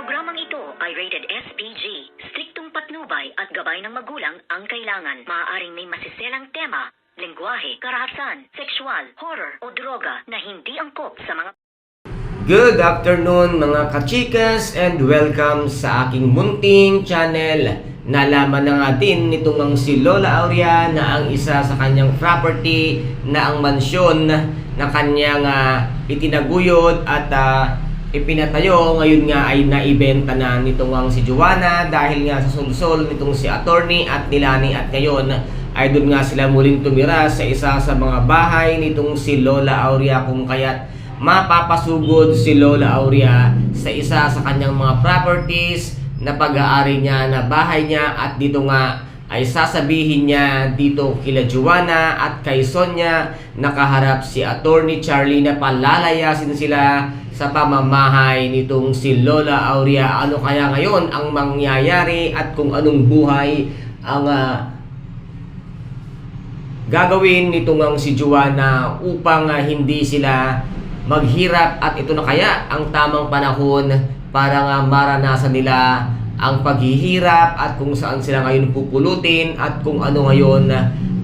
Programang ito ay rated SPG. Striktong patnubay at gabay ng magulang ang kailangan. Maaaring may masiselang tema, lengguwahe, karahasan, sexual, horror o droga na hindi angkop sa mga... Good afternoon mga kachikas and welcome sa aking munting channel. Nalaman na nga din nitong ang si Lola Aurea na ang isa sa kanyang property na ang mansyon na kanyang itinaguyod at ipinatayo ngayon nga ay naibenta na nitong ang si Joanna dahil nga sa sulsol nitong si attorney at nilani, at ngayon ay doon nga sila muling tumira sa isa sa mga bahay nitong si Lola Aurea, kung kaya't mapapasugod si Lola Aurea sa isa sa kanyang mga properties na pag-aari niya na bahay niya, at dito nga ay sasabihin niya dito kila Joanna at kay Sonia nakaharap si Attorney Charlie na palalayasin sila sa pamamahay nitong si Lola Aurea. Ano kaya ngayon ang mangyayari at kung anong buhay ang gagawin nitong ang si Joanna upang hindi sila maghirap, at ito na kaya ang tamang panahon para nga maranasan nila ang paghihirap at kung saan sila ngayon pupulutin at kung ano ngayon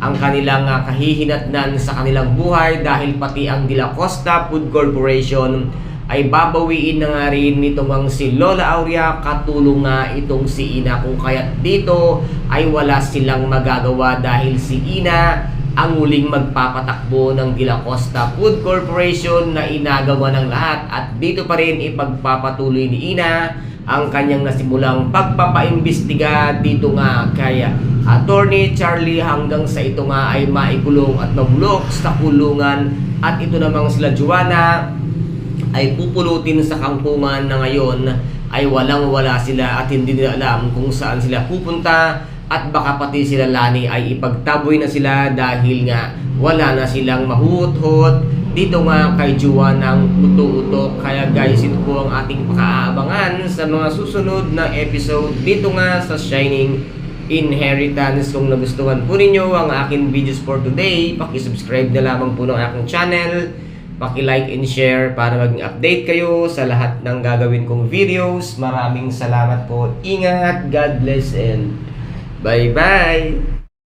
ang kanilang kahihinatnan sa kanilang buhay, dahil pati ang De La Costa Food Corporation ay babawiin na nga rin nitong ang si Lola Aurea, katulong nga itong si Ina, kung kaya't dito ay wala silang magagawa dahil si Ina ang muling magpapatakbo ng De La Costa Food Corporation na inagawa ng lahat, at dito pa rin ipagpapatuloy ni Ina ang kanyang nasimulang pagpapaimbestiga dito nga kay Attorney Charlie hanggang sa ito nga ay maikulong at mabulok sa kulungan, at ito namang sila Joanna ay pupulutin sa kampungan na ngayon ay walang-wala sila at hindi nila alam kung saan sila pupunta, at baka pati sila Lani ay ipagtaboy na sila dahil nga wala na silang mahuhot-hot dito nga kay Joanna ng uto-uto. Kaya guys, ito po ang ating pakaabangan sa mga susunod na episode dito nga sa Shining Inheritance. Kung nagustuhan po ninyo ang aking videos for today, paki-subscribe na lamang po ng aking channel, paki-like and share para maging update kayo sa lahat ng gagawin kong videos. Maraming salamat po. Ingat, God bless, and bye-bye!